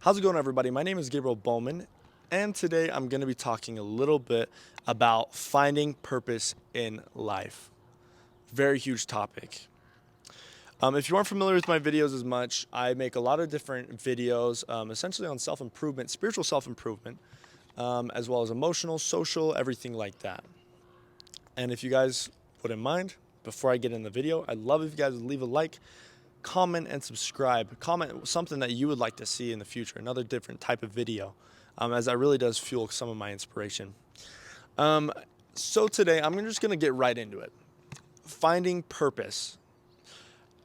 How's it going, everybody? My name is Gabriel Bowman, and today I'm going to be talking a little bit about finding purpose in life. Very huge topic. If you aren't familiar with my videos as much, I make a lot of different videos, essentially on self-improvement, spiritual self-improvement, as well as emotional, social, everything like that. And if you guys wouldn't mind, before I get in the video, I'd love if you guys would leave a like, comment, and subscribe. Comment something that you would like to see in the future, another different type of video, as that really does fuel some of my inspiration. So today, I'm just going to get right into it. Finding purpose.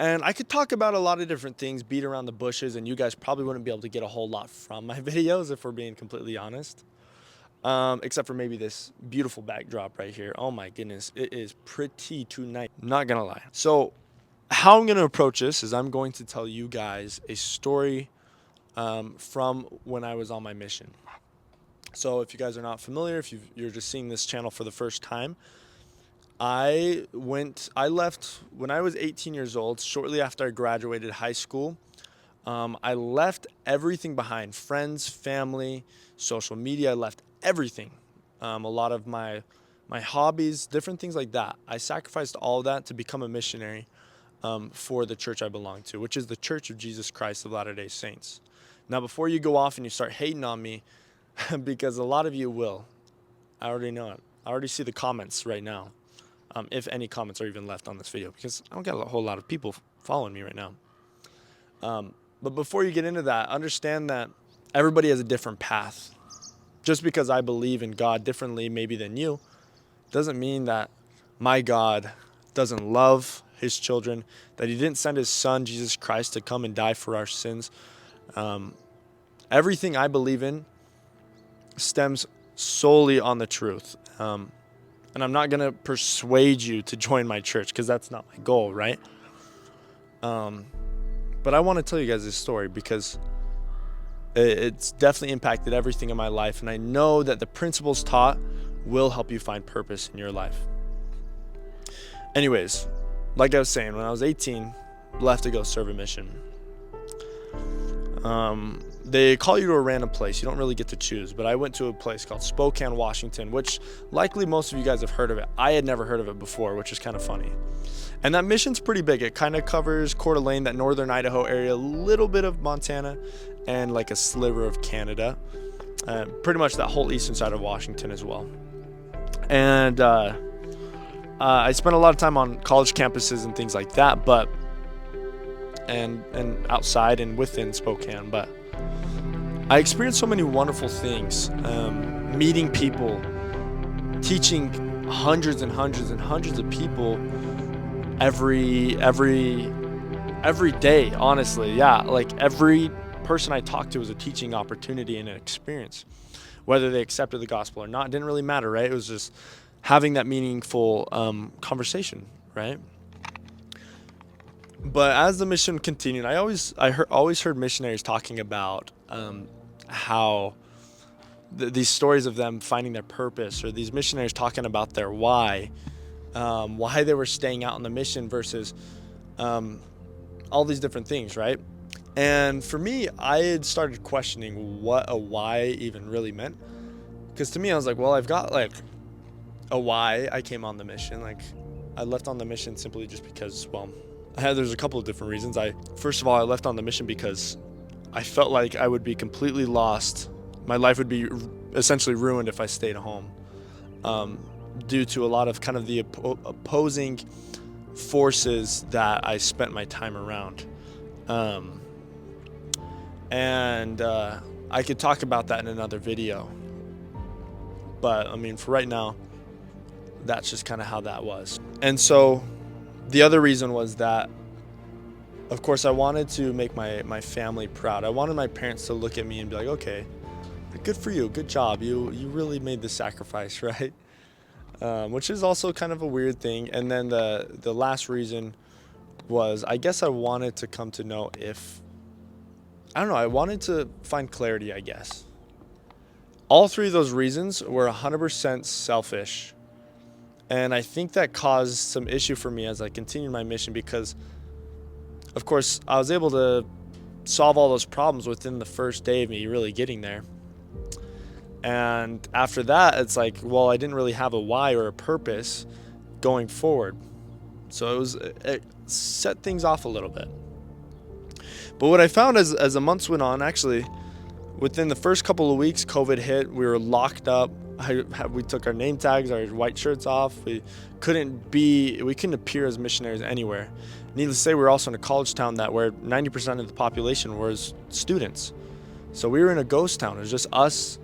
And I could talk about a lot of different things, beat around the bushes, and you guys probably wouldn't be able to get a whole lot from my videos if we're being completely honest. Except for maybe this beautiful backdrop right here. Oh my goodness, it is pretty tonight. Not gonna lie. So how I'm gonna approach this is I'm going to tell you guys a story from when I was on my mission. So if you guys are not familiar, if you're just seeing this channel for the first time, I left when I was 18 years old, shortly after I graduated high school. I left everything behind, friends, family, social media. I left everything, a lot of my hobbies, different things like that. I sacrificed all of that to become a missionary for the church I belong to, which is the Church of Jesus Christ of Latter-day Saints. Now, before you go off and you start hating on me, because a lot of you will, I already know it. I already see the comments right now, if any comments are even left on this video, because I don't got a whole lot of people following me right now. But before you get into that, understand that everybody has a different path. Just because I believe in God differently maybe than you, doesn't mean that my God doesn't love his children, that he didn't send his son, Jesus Christ, to come and die for our sins. Everything I believe in stems solely on the truth. And I'm not going to persuade you to join my church, because that's not my goal, right? But I want to tell you guys this story because it's definitely impacted everything in my life. And I know that the principles taught will help you find purpose in your life. Anyways, like I was saying, when I was 18, left to go serve a mission. They call you to a random place. You don't really get to choose, but I went to a place called Spokane, Washington, which likely most of you guys have heard of it. I had never heard of it before, which is kind of funny. And that mission's pretty big. It kind of covers Coeur d'Alene, that northern Idaho area, a little bit of Montana, and like a sliver of Canada. Pretty much that whole eastern side of Washington as well. And I spent a lot of time on college campuses and things like that, but and outside and within Spokane, but I experienced so many wonderful things, meeting people, teaching hundreds and hundreds and hundreds of people every day, honestly. Yeah, like every person I talked to was a teaching opportunity and an experience. Whether they accepted the gospel or not, it didn't really matter, right? It was just having that meaningful conversation, right? But as the mission continued, I always heard missionaries talking about how these stories of them finding their purpose, or these missionaries talking about their why they were staying out on the mission versus all these different things, right? And for me, I had started questioning what a why even really meant. Because to me, I was like, well, I've got like a why I came on the mission. Like, I left on the mission simply just because, well, there's a couple of different reasons. First of all, I left on the mission because I felt like I would be completely lost. My life would be essentially ruined if I stayed home, due to a lot of kind of the opposing forces that I spent my time around. And I could talk about that in another video. But I mean, for right now, that's just kind of how that was. And so the other reason was that, of course, I wanted to make my family proud. I wanted my parents to look at me and be like, okay, good for you, good job. You really made the sacrifice, right? Which is also kind of a weird thing. And then the last reason was, I guess I wanted to come to know I wanted to find clarity, I guess. All three of those reasons were 100% selfish. And I think that caused some issue for me as I continued my mission because, of course, I was able to solve all those problems within the first day of me really getting there. And after that, it's like, well, I didn't really have a why or a purpose going forward. So it set things off a little bit. But what I found as the months went on, actually, within the first couple of weeks, COVID hit. We were locked up. We took our name tags, our white shirts off. We couldn't appear as missionaries anywhere. Needless to say, we were also in a college town where 90% of the population was students. So we were in a ghost town. It was just us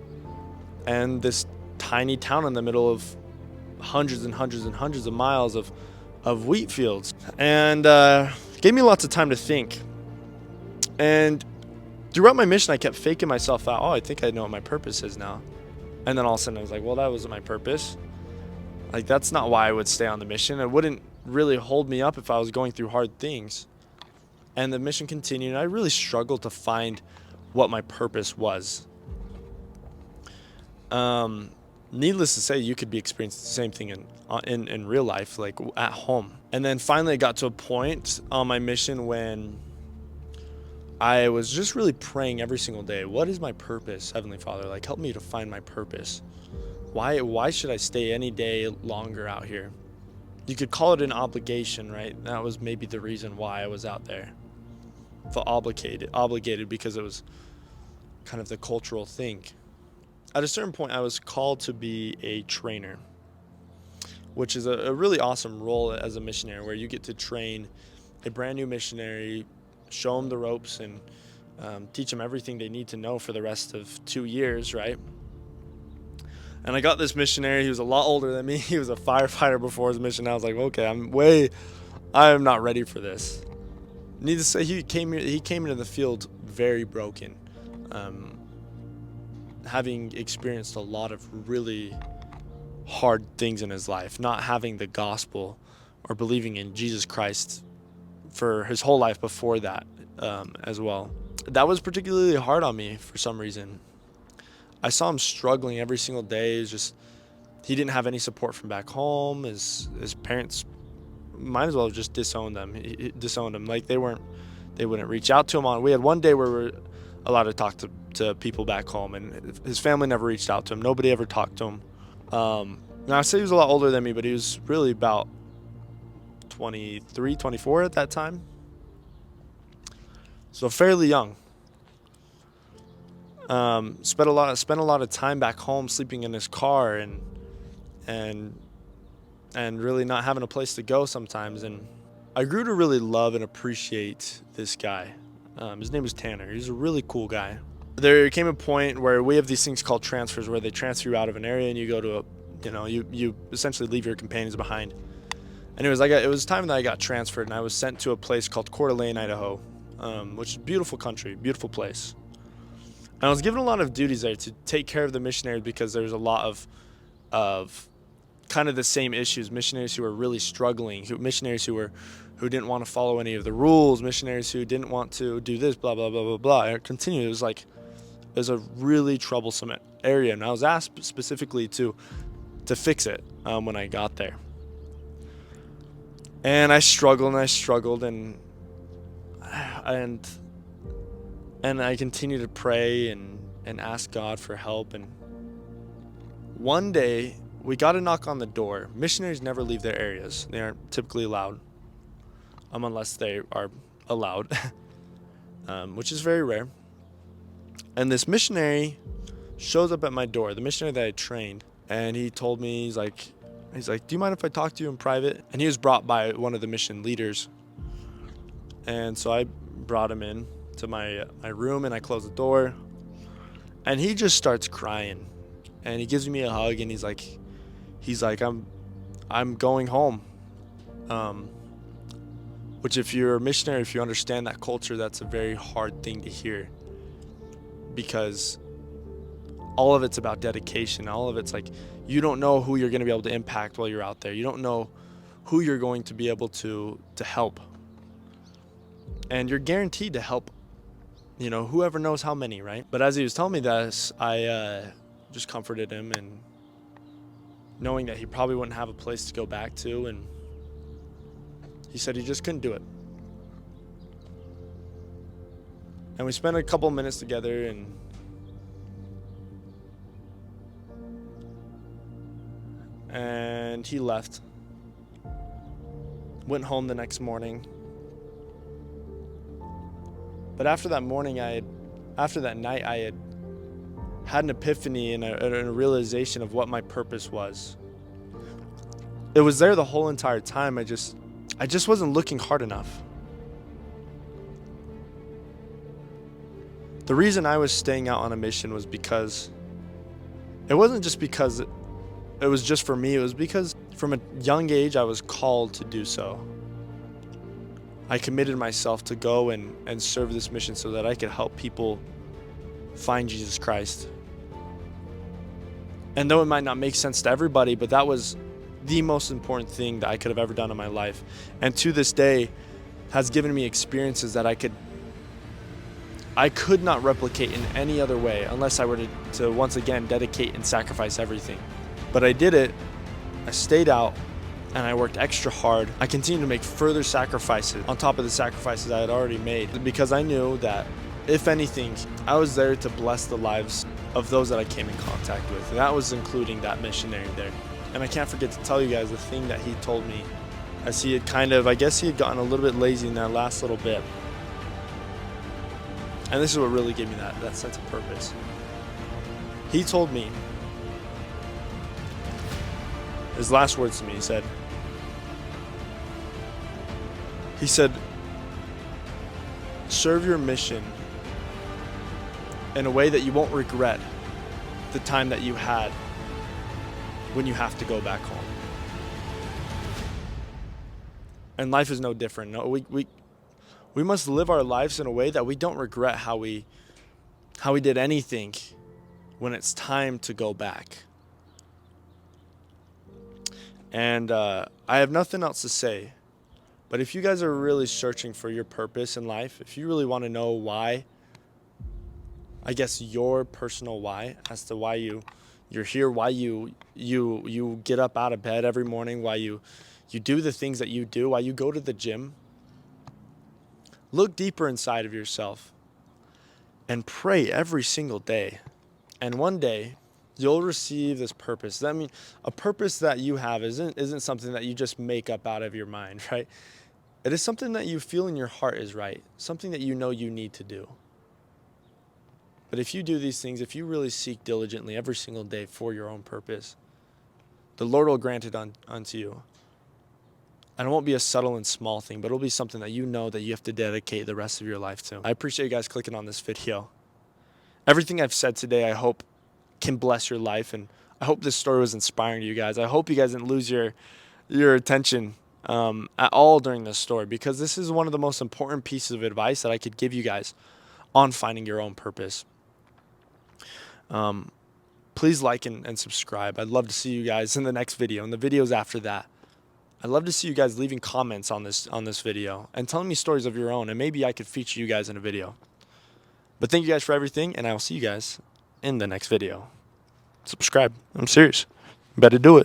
and this tiny town in the middle of hundreds and hundreds and hundreds of miles of wheat fields. And gave me lots of time to think. And throughout my mission, I kept faking myself out. Oh, I think I know what my purpose is now. And then all of a sudden I was like, well, that wasn't my purpose. Like, that's not why I would stay on the mission. It wouldn't really hold me up if I was going through hard things. And the mission continued. And I really struggled to find what my purpose was. Needless to say, you could be experiencing the same thing in real life, like at home. And then finally I got to a point on my mission when I was just really praying every single day. What is my purpose, Heavenly Father? Like, help me to find my purpose. Why should I stay any day longer out here? You could call it an obligation, right? That was maybe the reason why I was out there. Felt obligated because it was kind of the cultural thing. At a certain point, I was called to be a trainer, which is a really awesome role as a missionary, where you get to train a brand new missionary, show them the ropes, and teach them everything they need to know for the rest of 2 years, right? And I got this missionary. He was a lot older than me. He was a firefighter before his mission. I was like, okay, I am not ready for this. Needless to say, he came into the field very broken, having experienced a lot of really hard things in his life, not having the gospel or believing in Jesus Christ for his whole life before that as well. That was particularly hard on me for some reason. I saw him struggling every single day. He didn't have any support from back home. His parents might as well have just disowned him. Like, they wouldn't reach out to him. We had one day where we were allowed to talk to people back home, and his family never reached out to him. Nobody ever talked to him. Now, I say he was a lot older than me, but he was really about 23, 24 at that time. So fairly young. Spent a lot of time back home sleeping in his car and really not having a place to go sometimes. And I grew to really love and appreciate this guy. His name is Tanner. He's a really cool guy. There came a point where we have these things called transfers, where they transfer you out of an area and you go to you essentially leave your companions behind. And it was time that I got transferred, and I was sent to a place called Coeur d'Alene, Idaho, which is a beautiful country, beautiful place. And I was given a lot of duties there to take care of the missionaries, because there's a lot of kind of the same issues. Missionaries who were really struggling, missionaries who didn't want to follow any of the rules, missionaries who didn't want to do this, blah, blah, blah, blah, blah. And it continued. It was a really troublesome area, and I was asked specifically to fix it when I got there. And I struggled and I continued to pray and ask God for help. And one day we got a knock on the door. Missionaries never leave their areas. They aren't typically allowed, unless they are allowed, which is very rare. And this missionary shows up at my door, the missionary that I trained, and he told me, he's like, do you mind if I talk to you in private? And he was brought by one of the mission leaders. And so I brought him in to my room, and I closed the door, and he just starts crying, and he gives me a hug, and he's like, I'm going home. Which, if you're a missionary, if you understand that culture, that's a very hard thing to hear, because all of it's about dedication. All of it's like, you don't know who you're going to be able to impact while you're out there. You don't know who you're going to be able to help. And you're guaranteed to help, whoever knows how many, right? But as he was telling me this, I just comforted him, and knowing that he probably wouldn't have a place to go back to, and he said he just couldn't do it. And we spent a couple minutes together, and he left. Went home the next morning. But after that night, I had an epiphany and a realization of what my purpose was. It was there the whole entire time. I just wasn't looking hard enough. The reason I was staying out on a mission was because it wasn't just because it was just for me. It was because from a young age I was called to do so. I committed myself to go and serve this mission so that I could help people find Jesus Christ. And though it might not make sense to everybody, but that was the most important thing that I could have ever done in my life. And to this day has given me experiences that I could not replicate in any other way unless I were to once again dedicate and sacrifice everything. But I did it. I stayed out and I worked extra hard. I continued to make further sacrifices on top of the sacrifices I had already made, because I knew that if anything, I was there to bless the lives of those that I came in contact with. And that was including that missionary there. And I can't forget to tell you guys the thing that he told me, as he had I guess he had gotten a little bit lazy in that last little bit. And this is what really gave me that sense of purpose. He told me, his last words to me, he said, serve your mission in a way that you won't regret the time that you had when you have to go back home. And life is no different. No, we must live our lives in a way that we don't regret how we did anything when it's time to go back. And I have nothing else to say, but if you guys are really searching for your purpose in life, if you really want to know why, I guess your personal why, as to why you're here, why you get up out of bed every morning, why you do the things that you do, why you go to the gym, look deeper inside of yourself and pray every single day. And one day you'll receive this purpose. I mean, a purpose that you have isn't something that you just make up out of your mind, right? It is something that you feel in your heart is right, something that you know you need to do. But if you do these things, if you really seek diligently every single day for your own purpose, the Lord will grant it unto you. And it won't be a subtle and small thing, but it'll be something that you know that you have to dedicate the rest of your life to. I appreciate you guys clicking on this video. Everything I've said today, I hope can bless your life, and I hope this story was inspiring to you guys. I hope you guys didn't lose your attention at all during this story, because this is one of the most important pieces of advice that I could give you guys on finding your own purpose. Please like and subscribe. I'd love to see you guys in the next video and the videos after that. I'd love to see you guys leaving comments on this video and telling me stories of your own, and maybe I could feature you guys in a video. But thank you guys for everything, and I will see you guys in the next video. Subscribe. I'm serious. You better do it.